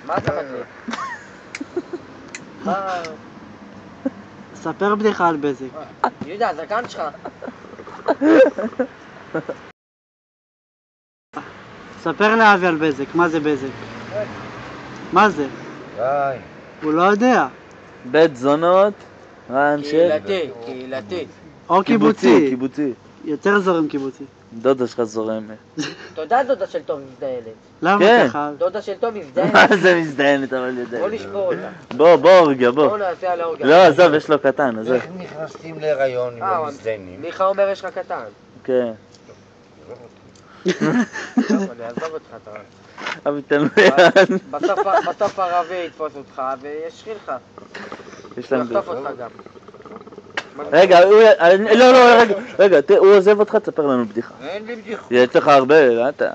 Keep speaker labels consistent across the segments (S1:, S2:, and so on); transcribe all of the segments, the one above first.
S1: מה אתה מדליק?
S2: ספר בדיחה על בזק.
S1: יהודה, הזקן שלך.
S2: ספר לאבי על בזק, מה זה בזק? מה זה?
S3: די.
S2: הוא לא יודע.
S4: בית זונות, רעיון של...
S1: קהילתי.
S2: או קיבוצי.
S4: קיבוצי.
S2: יותר זורם קיבוצי.
S4: דודה שלך זורמת.
S1: תודה דודה של טוב מזדיינת.
S2: למה
S4: כן.
S2: ככה?
S1: דודה של טוב מזדיינת.
S4: מה זה מזדיינת אבל יודע?
S1: בוא נשבור אותה.
S4: בוא אורגיה, בוא.
S1: בוא נעשה על האורגיה.
S4: לא, עזוב, יש לו קטן, עזוב.
S3: איך נכנסים להיריון עם המזדיינים?
S1: מיכה אומר יש לך קטן.
S4: כן.
S1: אני אעזוב אותך, אתה רואה.
S4: אבל תן לו יד.
S1: בסוף ערבי יתפוס אותך וישחיל לך.
S4: יש
S1: הוא
S4: להם
S1: יחטוף
S4: בדיחה.
S1: אותך גם.
S4: רגע, רגע, הוא עוזב אותך, תספר לנו בדיחה.
S3: אין לי בדיחות.
S4: יש לך הרבה, אתה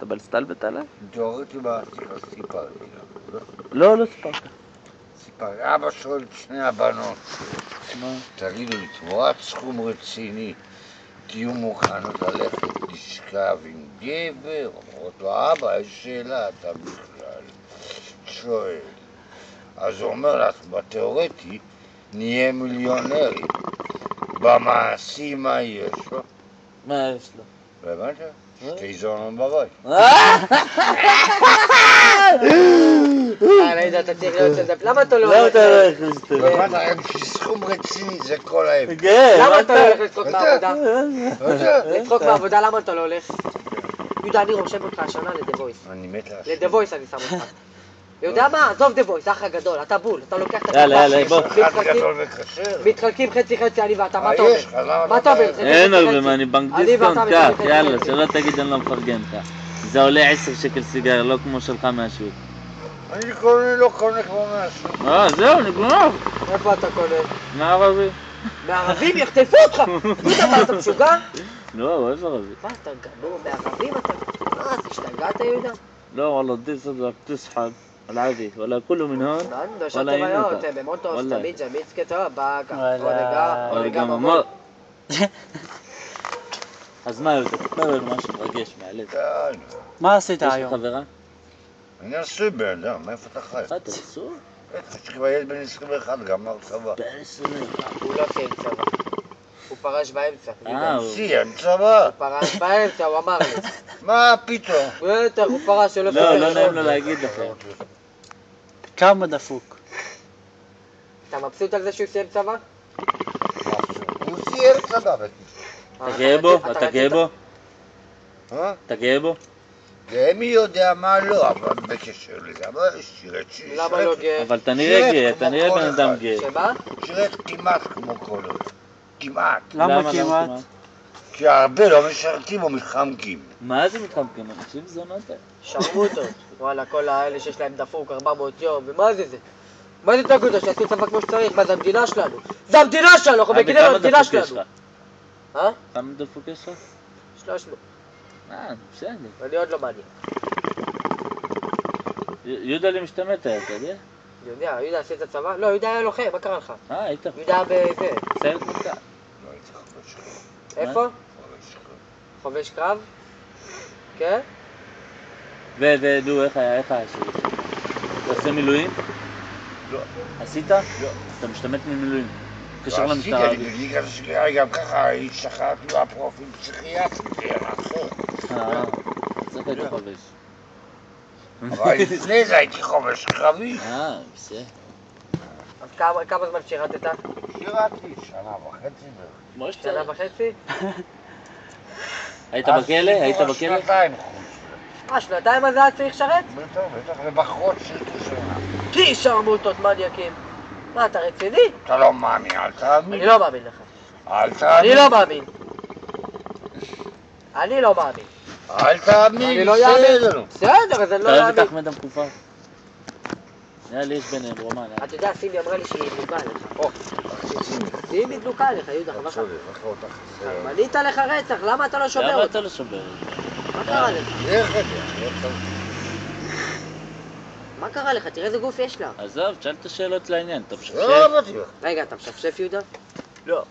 S4: בא לסטלבט עליי?
S3: תיאורטי סיפרתי לה.
S4: לא סיפרת.
S3: סיפר, אבא שואל את שני הבנות.
S4: מה?
S3: תגידו לי, תמורת סכום רציני, תהיו מוכנות ללכת לשכב עם גבר? אומרות לו, אבא, יש שאלה, אתה בכלל שואל. אז הוא אומר לך, בתיאורטי, נהיה מיליונרים. במעשי מה יש לו?
S4: מה יש לו?
S3: לא הבנת? שתי זונות בבית.
S1: למה אתה לא
S4: למה
S1: הולך?
S4: אתה לא הולך לסטלבט?
S3: הבנת? בשביל סכום רציני זה כל ההבדל.
S4: כן.
S1: למה אתה לא הולך לצחוק מהעבודה?
S3: אתה?
S1: לצחוק מהעבודה, למה אתה לא הולך? יהודה, אני רושם אותך השנה ל-The Voice.
S3: אני מת לעשות.
S1: ל-The Voice אני שם אותך. יודע מה? עזוב The Voice, אח הגדול, אתה בול, אתה לוקח את
S4: יאללה, בוא.
S3: אחד גדול וקשר.
S1: מתחלקים חצי אני ואתה, מה אתה אומר?
S3: יש לך, למה
S1: מה אתה אומר?
S4: אין הרבה מה, אני בנק
S1: אני
S4: דיסקאונט,
S1: ואתה
S4: קח,
S1: מתחלקים
S4: יאללה,
S1: חצי.
S4: שלא תגיד אני לא מפרגן לך. זה עולה 10 שקל סיגר, לא כמו שלך מהשוק.
S3: אני לא קונה כבר משהו.
S4: זהו, נגמר.
S1: איפה אתה קונה?
S4: מערבי.
S1: מערבים יחטפו אותך! יהודה, מה אתה משוגע?
S4: לא, איזה ערבי?
S1: מה אתה גמור? מערבים אתה... מה, אז השתגעת יהודה?
S4: لا والله دي صدق تسحب العادي ولا كله من هون
S1: Mando, ya
S4: ولا
S1: te veo,
S4: ينفع.
S1: te vemos todos,
S4: والله.
S1: תמיד ג'מיץ כתוב, באקה,
S4: ولا
S1: אורגה ממון.
S4: ממון. אז מה יותר? תספר לנו משהו מרגש מהלב.
S3: די,
S2: מה עשית
S4: יש לך
S2: היום?
S4: חברה?
S3: אני נשוי בן אדם, מאיפה אתה חי?
S4: אתה נשוי?
S3: יש לי כבר ילד בן 21, גמר צבא.
S4: בן 20.
S1: הוא לא סיים צבא. הוא פרש באמצע.
S3: סיים צבא.
S1: הוא פרש באמצע, הוא אמר לי.
S3: מה פתאום?
S1: בטח, הוא פרש שלא
S4: לא, לא נעים לו להגיד לכם.
S2: כמה דפוק.
S1: אתה מבסוט על זה שהוא סיים צבא?
S3: הוא סיים צבא.
S4: אתה גאה בו? אתה גאה בו?
S3: אה?
S4: אתה גאה בו?
S3: גאה מי יודע מה לא, אבל בקשר לזה, אבל שירת
S1: למה לא גאה?
S4: אבל אתה נראה גאה, אתה נראה בן אדם גאה.
S1: שמה?
S3: שירת כמעט כמו כל אחד. כמעט.
S2: למה כמעט?
S3: כי הרבה לא משרתים או מתחמקים.
S4: מה זה מתחמקים? אנשים זונות האלה.
S1: שרמוטות. וואלה, כל האלה שיש להם דפוק 400 יום, ומה זה זה? מה זה תגודו שעשו צבא כמו שצריך? מה זה המדינה שלנו? זה המדינה שלנו, אנחנו מגינים על המדינה שלנו. אה?
S4: כמה דפוק יש לך?
S1: 300.
S4: בסדר.
S1: אני עוד לא מעניין.
S4: יהודה לי משתמט היה, אתה יודע?
S1: יהודה עשית צבא? לא, יהודה היה לוחם, מה קרה לך?
S4: היית
S1: יהודה בזה.
S4: סיירת מטכ"ל.
S3: לא הייתי חובש קרב.
S1: איפה?
S3: חובש קרב.
S1: חובש קרב? כן?
S4: ודו, איך היה שירות? אתה עושה מילואים?
S3: לא.
S4: עשית?
S3: לא.
S4: אתה משתמט ממילואים. קשר
S3: לא עשיתי,
S4: למשטרה.
S3: אני בגלל שגרה גם ככה השתחררתי מהפרופיל פסיכיאטרי, זה היה אחר.
S4: צריך היית חובש.
S3: אבל לפני זה הייתי חובש קרבי.
S4: בסדר.
S1: אז כמה זמן שירתת?
S3: שירתתי שנה וחצי בערך.
S1: שנה וחצי?
S4: היית בכלא? היית בכלא?
S3: שנתיים חוץ.
S1: שנתיים אז היה צריך לשרת?
S3: בטח, לבחרות שירתו שנה.
S1: כי שרמוטות מניאקים. מה, אתה רציני?
S3: אתה לא מאמין, אל תאמין.
S1: אני לא מאמין לך.
S3: אל תאמין.
S1: אני לא מאמין. אני לא מאמין.
S3: אל תאמין.
S1: אני לא יאמין. בסדר, אז אני לא
S4: אתה אוהב את
S1: יאמין.
S4: אחמד המקופר? נראה לי יש ביניהם רומן.
S1: אתה יודע, סימי אמרה לי שהיא דלוקה עליך. סימי דלוקה עליך, יהודה, חבל לך. מנית לך רצח, למה אתה לא שובר
S4: למה
S1: אותה?
S4: אתה לא שובר?
S1: מה קרה לך? מה קרה לך? תראה איזה גוף יש לה.
S4: עזוב, תשאל את השאלות לעניין, אתה משפשף?
S3: לא בטוח.
S1: רגע, אתה משפשף יהודה?
S3: לא.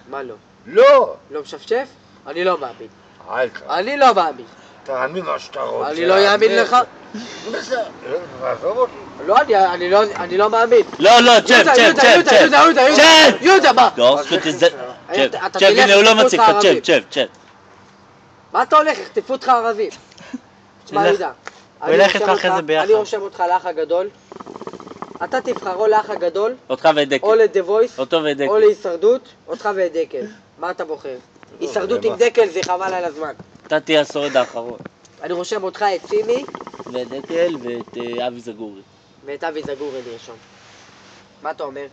S1: מה לא?
S3: לא.
S1: לא משפשף? אני לא מאמין.
S3: אל תאמין.
S1: אני לא מאמין.
S3: תאמין מה שאתה רוצה.
S1: אני לא יאמין לך.
S3: בסדר, עזוב אותי.
S1: לא, אני לא מאמין.
S4: לא, צ'ב,
S1: יהודה, מה?
S4: צ'ב, הנה הוא לא מציג לך, צ'ב.
S1: מה אתה הולך? יחטפו אותך ערבים. תשמע יהודה,
S2: הוא ילך איתך אחרי זה ביחד.
S1: אני רושם אותך לאח הגדול. אתה תבחר או לאח הגדול,
S4: אותך ודקל.
S1: או ל-The Voice,
S4: אותו ודקל.
S1: או להישרדות, אותך ודקל. מה אתה בוחר? הישרדות עם דקל זה חבל על הזמן.
S4: אתה תהיה השורד האחרון.
S1: אני רושם אותך את סימי,
S4: ודקל ואת אבי זגורי.
S1: ואת אבי זגורי נרשום. מה אתה אומר?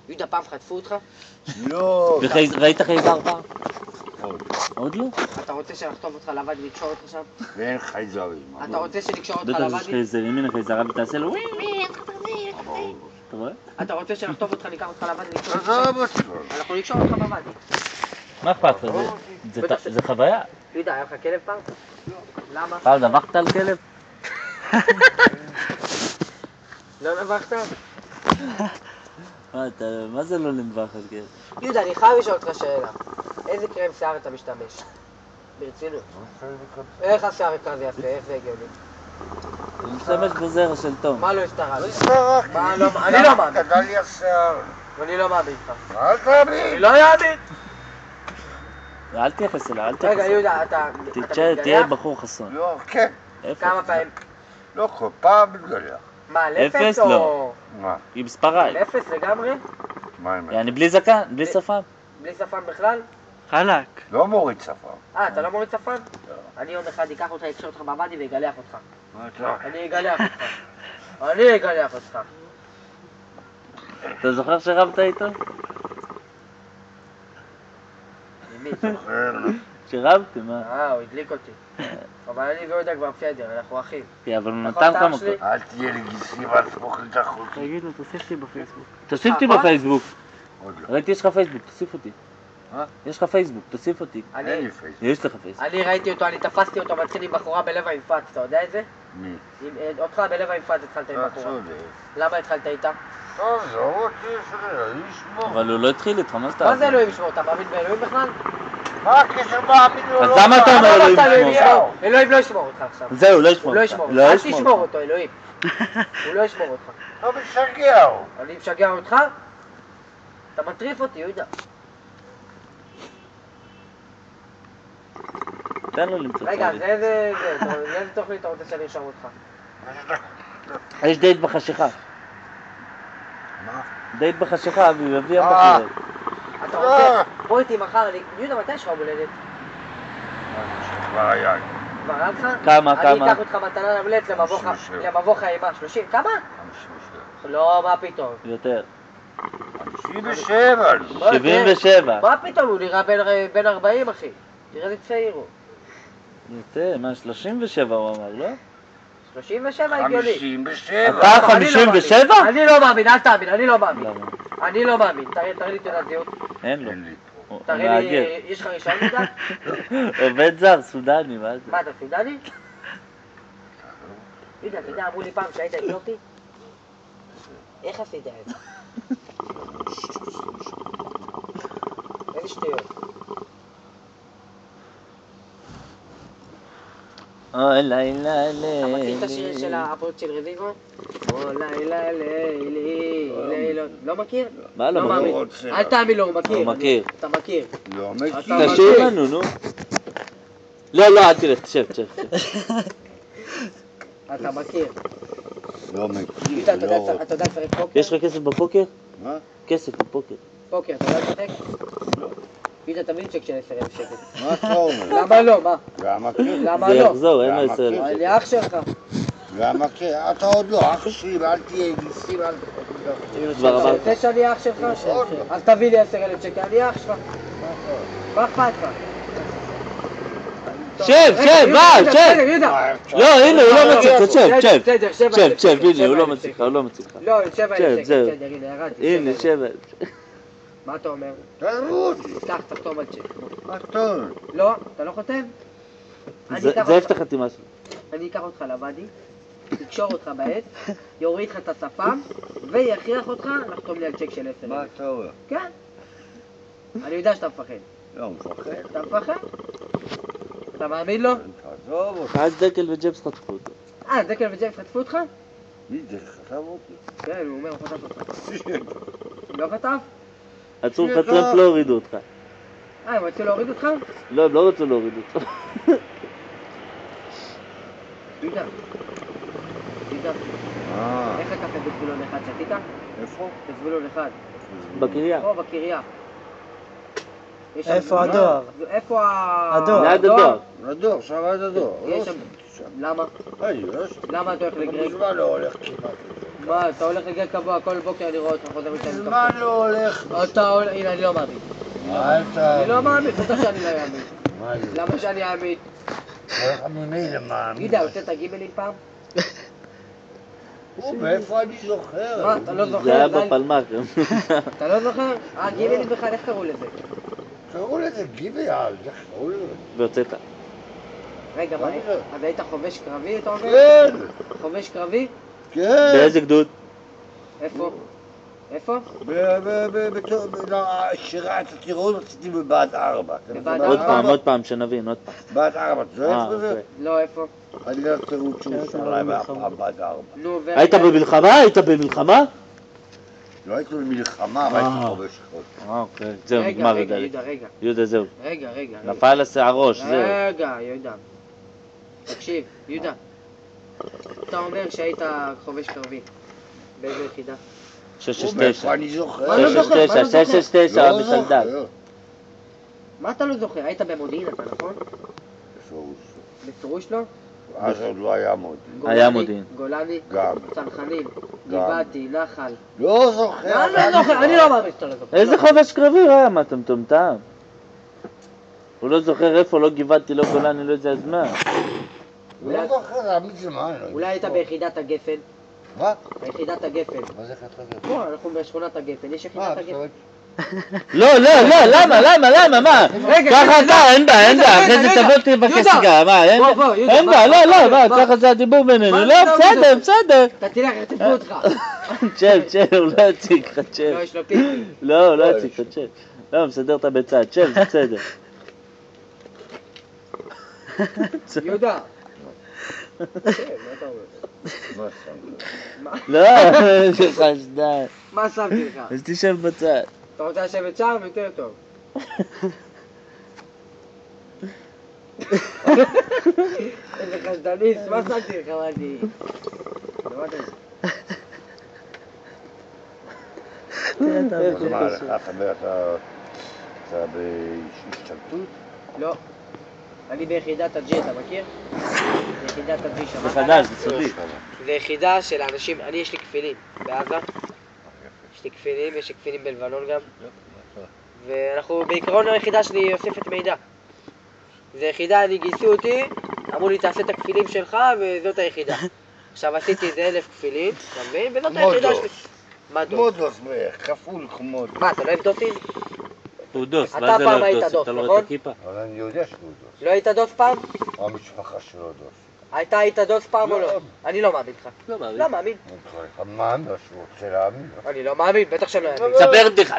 S1: יהודה, פעם חטפו אותך?
S3: לא.
S4: ראית חייזר פעם? עוד לא?
S1: אתה רוצה שנחטוף אותך לבד ולקשור אותך שם?
S3: ואין חייזרים.
S1: אתה רוצה שנקשור אותך
S4: בטח
S1: לבד?
S4: יש חייזר, ימין החייזר, אבי תעשה לו אתה רואה?
S1: אתה רוצה שנחטוף אותך, ניקח אותך לבד ולקשור אותך שם?
S3: עזוב אותי.
S1: אנחנו נקשור אותך בבד.
S4: מה אכפת לך? זה חוויה.
S1: יהודה, היה לך כלב פעם? לא. למה?
S4: פעם דווחת על כלב?
S1: לא נבחת?
S4: מה זה לא ננבח על כלב?
S1: יהודה, אני חייב לשאול אותך שאלה. איזה קרם שיער אתה משתמש? ברצינות. איך השיער כזה יפה? איך זה הגיוני?
S4: הוא משתמש בזרע של תום.
S1: מה לא הסתרה?
S3: לא הסתרק.
S1: אני לא מאמין.
S3: גדל לי השיער.
S1: אני לא מאמין לך.
S3: אל תאמין.
S1: אני לא יאמין.
S4: אל תייחס אליו, אל תייחס
S1: רגע,
S4: אליו.
S1: יהודה, אתה
S4: תהיה
S1: מתגלח?
S4: בחור חסון.
S3: לא, כן.
S4: איפה?
S1: כמה פעמים?
S3: לא כל פעם מתגלח.
S1: מה, על
S4: אפס?
S1: אפס
S4: לא.
S1: או...
S3: מה?
S4: היא מספריים.
S1: על אפס לגמרי?
S3: מה עם זה?
S4: יעני בלי זקן, בלי שפם.
S1: בלי שפם בכלל?
S2: חלק.
S3: לא מוריד שפם.
S1: אתה לא מוריד שפם? אני יום אחד אקח אותך, אקשור אותך בבדי ואגלח אותך.
S3: מה אתה?
S1: אני אגלח אותך. אני אגלח אותך.
S4: אתה זוכר שרבת איתו?
S1: למי?
S4: שרבתי, מה?
S1: הוא הדליק אותי. אבל אני ויהודה כבר בסדר, אנחנו אחים.
S4: כן, אבל הוא
S1: נכון,
S4: נתן לך
S1: אח
S4: מכות.
S1: שלי?
S3: אל תהיה לי גיסים, אל תסמוך לי את החוץ.
S2: תגיד לו, תוסיף אותי בפייסבוק.
S4: תוסיף אותי
S1: נכון?
S4: בפייסבוק.
S3: עוד לא.
S4: ראיתי יש לך פייסבוק, תוסיף אותי.
S3: מה?
S4: יש לך פייסבוק, תוסיף אותי.
S3: אין לי פייסבוק.
S4: יש לך פייסבוק.
S1: אני ראיתי אותו, אני תפסתי אותו מתחיל עם בחורה בלב האינפת, אתה יודע את זה?
S3: מי?
S1: אותך בלב האינפת התחלת עם
S3: אתה
S1: בחורה.
S3: צודק.
S1: למה התחלת איתה?
S3: טוב, זהו אותי, אלוהים ישמור.
S4: אבל הוא לא התחיל איתך, מה שאתה...
S1: מה זה אלוהים ישמור? אתה מאמין באלוהים בכלל?
S3: מה הקשר מאמין לו?
S4: אז
S3: לא
S4: למה אתה אומר
S3: מאמין?
S4: אלוהים ישמור?
S1: אלוהים לא ישמור אותך עכשיו.
S4: זהו, לא ישמור
S1: הוא לא
S4: אותך.
S1: ישמור אותך.
S4: לא
S1: אל
S4: ישמור
S1: תשמור
S4: אותך.
S1: אותו, אלוהים. הוא לא ישמור אותך.
S3: לא משגע הוא.
S1: אני משגע אותך? אתה מטריף אותי, יהודה.
S4: תן לו למצוא
S1: רגע,
S4: צוות.
S1: איזה תוכנית אתה רוצה שאני ארשום אותך?
S4: יש דייט בחשיכה.
S3: מה?
S4: דייט בחשיכה, אבי, מביא הבחור.
S1: אתה רוצה? בוא איתי מחר, יהודה, מתי יש לך הולדת?
S3: כבר היה לי.
S1: כבר היה לך?
S4: כמה?
S1: אני אקח אותך מתנה למולדת
S3: 57.
S1: למבוך האימה. 30? כמה?
S3: 57.
S1: לא, מה פתאום?
S4: יותר.
S3: 57.
S1: בוא,
S4: 77.
S1: מה פתאום? הוא נראה בן 40, אחי. תראה איזה צעיר הוא.
S4: יותר, מה, 37 הוא אמר, לא?
S1: 37 הגיוני.
S3: 57.
S4: אתה 57?
S1: אני לא מאמין, אל תאמין, אני לא מאמין.
S4: למה?
S1: אני לא מאמין. תראה לי תעודת זהות.
S4: אין לו.
S3: אין לי פה.
S4: הוא
S1: תראה
S4: מהגר.
S1: לי, יש לך רישיון יהודה?
S4: עובד זר, סודני, מה זה?
S1: מה, אתה סודני? יהודה, אתה יודע, אמרו לי פעם שהיית אתיופי? איך עשית את זה? איזה שטויות.
S4: או לילה
S1: אתה מכיר את השיר
S4: לילי.
S1: של הפרויקט של רביבו? או לילה לילי לילות. לא מכיר?
S4: מה לא
S1: מאמין.
S4: מכיר?
S1: אל תאמין לו, הוא מכיר.
S4: הוא מכיר.
S1: אתה מכיר.
S3: לא
S1: אתה
S3: מכיר.
S4: תשאיר לנו, נו. לא, אל תלך, תשב.
S1: אתה מכיר.
S3: לא מכיר.
S1: יהודה, אתה
S3: לא.
S1: יודע לשחק פוקר?
S4: יש לך כסף בפוקר?
S3: מה?
S4: כסף בפוקר.
S1: פוקר, אתה יודע לשחק? יהודה, תביא צ'ק של 10,000 שקל.
S3: מה אתה אומר?
S1: למה לא? מה?
S3: גם מכיר.
S1: למה
S4: זה
S1: לא?
S4: יחזור, אין לו
S3: למה?
S4: 10,000
S1: אני
S4: שקל.
S1: אח שלך.
S3: גם מכיר. אתה עוד לא אח שלי, ואל תהיה גיסים, אל
S4: כבר
S1: אתה
S4: אמרת.
S1: רוצה שאני אח שלך?
S3: עוד לא.
S1: אז תביא לי 10,000 שקל, אני אח שלך. מה אכפת לך?
S4: שב, מה, שב.
S1: בסדר, יהודה.
S4: לא, הנה, הוא לא מציג לך, שב.
S1: בסדר, 7,000
S4: שב, הנה,
S1: שקל,
S4: הוא לא
S1: 7,000
S4: מציג לך,
S1: שקל.
S4: הוא לא מציג לך.
S1: לא, 7,000
S4: זהו.
S1: שקל, בסדר, הנה, ירדתי.
S4: הנה,
S1: 7,000.
S4: שב.
S1: מה אתה אומר?
S3: תראו אותי.
S1: תחתום על צ'ק.
S3: מה טוב?
S1: לא, אתה לא חותם? אני
S4: זה
S1: אקח
S4: איפה
S1: אותך-
S4: את החתימה שלו.
S1: אני אקח אותך לוואדי, יקשור אותך בעט, יוריד לך את השפם, ויכריח אותך לחתום לי על צ'ק של 10,000.
S3: מה אתה אומר?
S1: כן. אני יודע שאתה מפחד.
S3: לא מפחד.
S1: אתה מפחד? אתה מאמין לו?
S3: תעזוב אותי.
S4: אז דקל וג'יימס חטפו אותו.
S1: דקל וג'יימס חטפו אותך?
S3: מי זה חטף אותי?
S1: כן, הוא אומר, הוא חטף אותך. לא חטף?
S4: עצור לך טרמפ לא הורידו אותך.
S1: הם רצו להוריד אותך?
S4: לא, הם לא רצו להוריד אותך.
S1: יהודה. איך לקחת בזבולון אחד? שתית?
S3: איפה?
S1: בזבולון אחד.
S4: בקריה.
S1: פה בקריה.
S2: איפה הדואר?
S1: איפה
S2: הדואר.
S4: ליד הדואר.
S3: הדואר, שם עד הדואר.
S1: יש שם. למה? למה אתה הולך לגרג?
S3: מזמן לא הולך כמעט.
S1: מה, אתה הולך לגרג קבוע, כל בוקר אני רואה אותך חוזר משם.
S3: מזמן לא הולך.
S1: אתה הולך, הנה אני לא מאמין. אני לא מאמין, בטח שאני לא אאמין.
S3: מה זה?
S1: למה שאני אאמין?
S3: הולך ממילא מאמין.
S1: יהודה, הוצאת גימלים פעם?
S3: מאיפה אני זוכר?
S1: מה, אתה לא זוכר?
S4: זה היה
S1: די.
S4: בפלמ"ח.
S1: אתה לא זוכר? גימלים בכלל, איך קראו לזה?
S3: קראו לזה גיביאל, זה קראו לזה.
S4: והוצאת.
S1: רגע, מה, אז היית חובש קרבי, אתה אומר?
S3: כן,
S1: חובש קרבי?
S3: כן.
S4: באיזה גדוד?
S1: איפה? איפה?
S3: שירת הטירון רציתי בבה"ד 4.
S1: בבה"ד
S4: עוד פעם, שנבין, עוד פעם.
S3: בה"ד 4, אתה זוכר בזה?
S4: אוקיי.
S1: לא, איפה?
S3: אני לא תירוץ שהוא שעלה בה"ד 4.
S1: נו,
S4: היית במלחמה? היית במלחמה?
S3: לא הייתי במלחמה, אבל הייתי חובש חוד.
S4: אוקיי, זהו,
S1: רגע,
S4: נגמר
S1: רגע,
S4: יהודה.
S1: יהודה, רגע.
S4: יהודה, זהו.
S1: רגע.
S4: נפל הראש, זהו.
S1: רגע, יהודה. תקשיב, יהודה. אתה אומר שהיית חובש קרבי. באיזה יחידה?
S4: 669.
S3: אני זוכר?
S1: מה לא זוכר?
S4: 669,
S3: לא
S4: בסנדק.
S3: זוכר.
S1: מה אתה לא זוכר? היית במודיעין אתה, נכון? בפירוש לא?
S3: אז עוד לא היה מודיעין.
S4: היה מודיעין.
S1: גולני?
S3: גם.
S1: צנחנים? גבעתי, נחל?
S3: לא זוכר.
S1: אני לא זוכר, אני לא מאמין שאתה לא זוכר.
S4: איזה חובש קרבי הוא היה? מה, אתה מטומטם? הוא לא זוכר איפה, לא גבעתי, לא גולני, לא יודע אז מה.
S3: לא זוכר, זה היה מזמן.
S1: אולי היית ביחידת הגפן?
S3: מה?
S1: ביחידת הגפן.
S3: מה זה כתוב?
S1: פה, אנחנו בשכונת הגפן, יש יחידת הגפן.
S4: לא, למה, מה?
S1: רגע,
S4: ככה
S1: רגע,
S4: אתה, אין בעיה, אחרי זה תבוא תבקש סיגר, מה, אין בעיה, לא, ככה זה הדיבור בינינו, לא, בסדר.
S1: אתה תלך, יחטפו אותך.
S4: צ'ל, הוא לא יציג לך, צ'ל.
S1: לא, יש לו פיפי.
S4: לא יציג לך, צ'ל. לא, מסדר את הביצה, צ'ל, זה בסדר.
S1: יהודה.
S3: מה שם?
S4: לא, זה חשדן.
S1: מה שמתי לך?
S4: אז תשב בצד.
S1: אתה רוצה לשבת שם? יותר טוב. איזה חשדניס, מה שמתי לך, מדי?
S3: מה לך, אתה בהשתלטות?
S1: לא. אני ביחידת הג'י, אתה מכיר? יחידת הג'י, שמעת?
S4: זה חדש, זה סודי.
S1: זה יחידה של האנשים, יש לי כפילים בעזה. יש לי כפילים, יש לי כפילים בלבנון גם. ואנחנו, בעיקרון היחידה שלי אוספת מידע. זה יחידה, גייסו אותי, אמרו לי תעשה את הכפילים שלך וזאת היחידה. עכשיו עשיתי איזה 1000 כפילים, אתה מבין? וזאת היחידה שלי. מה דוס?
S3: מודוס בערך, כפול כמו דוס.
S1: מה, אתה לא אוהב דוסים?
S4: הוא דוס,
S1: אתה
S4: מה זה
S1: פעם
S4: לא
S1: היית
S4: דוס?
S1: דוס,
S4: אתה לא רואה
S1: נכון?
S4: את הכיפה?
S3: אבל אני יודע שהוא דוס.
S1: לא היית דוס פעם?
S3: או המשפחה שלו דוס.
S1: היית דוס פעם או לא?
S3: לא.
S1: אני לא מאמין לך.
S4: לא מאמין.
S1: לא מאמין.
S3: אני קורא לך מאמין שהוא רוצה להאמין.
S1: אני לא מאמין, בטח שאני לא אאמין.
S4: ספר בדיחה.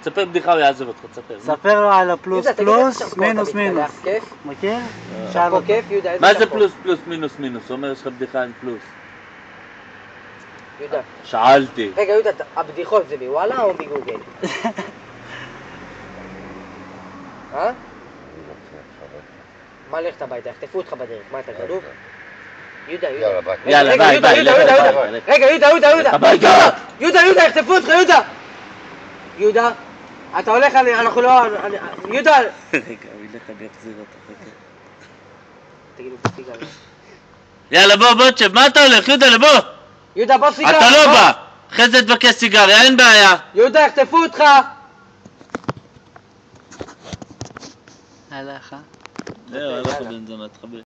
S4: ספר בדיחה הוא יעזוב אותך, תספר.
S2: ספר לו על הפלוס
S1: יהודה, תגיד,
S2: פלוס,
S1: איך
S2: מינוס
S1: אתה
S2: מינוס.
S1: מתקלח? כיף?
S2: מכיר?
S1: פה
S2: שאל אותו.
S1: כיף, יהודה, איזה
S4: מה זה
S1: שאפו?
S4: פלוס פלוס מינוס מינוס? הוא אומר יש לך בדיחה עם פלוס.
S1: יהודה.
S4: שאלתי.
S1: רגע, יהודה, הבדיחות זה מוואלה או מגוגל? אה? מה ללכת הביתה? יחטפו אותך בדרך, מה אתה גנוב? יהודה.
S3: יאללה, ביי.
S4: יאללה,
S1: רגע,
S4: ביי,
S1: יהודה,
S4: ביי,
S1: יהודה,
S4: לך
S1: יהודה.
S4: הביתה.
S1: רגע, יהודה.
S4: הביתה.
S1: יהודה, יחטפו אותך, יהודה. יהודה, אתה הולך, אנחנו לא... יהודה.
S4: רגע, הוא ילך, אני אחזיר אותך.
S1: תגידו, סיגר.
S4: יאללה, בוא, תשב, מה אתה הולך? יהודה, בוא.
S1: יהודה, בוא סיגר.
S4: אתה לא בא. אחרי זה תבקש סיגריה, אין בעיה.
S1: יהודה, יחטפו אותך.
S2: הלך,
S4: זהו, הלך הבן זונה, תחבר.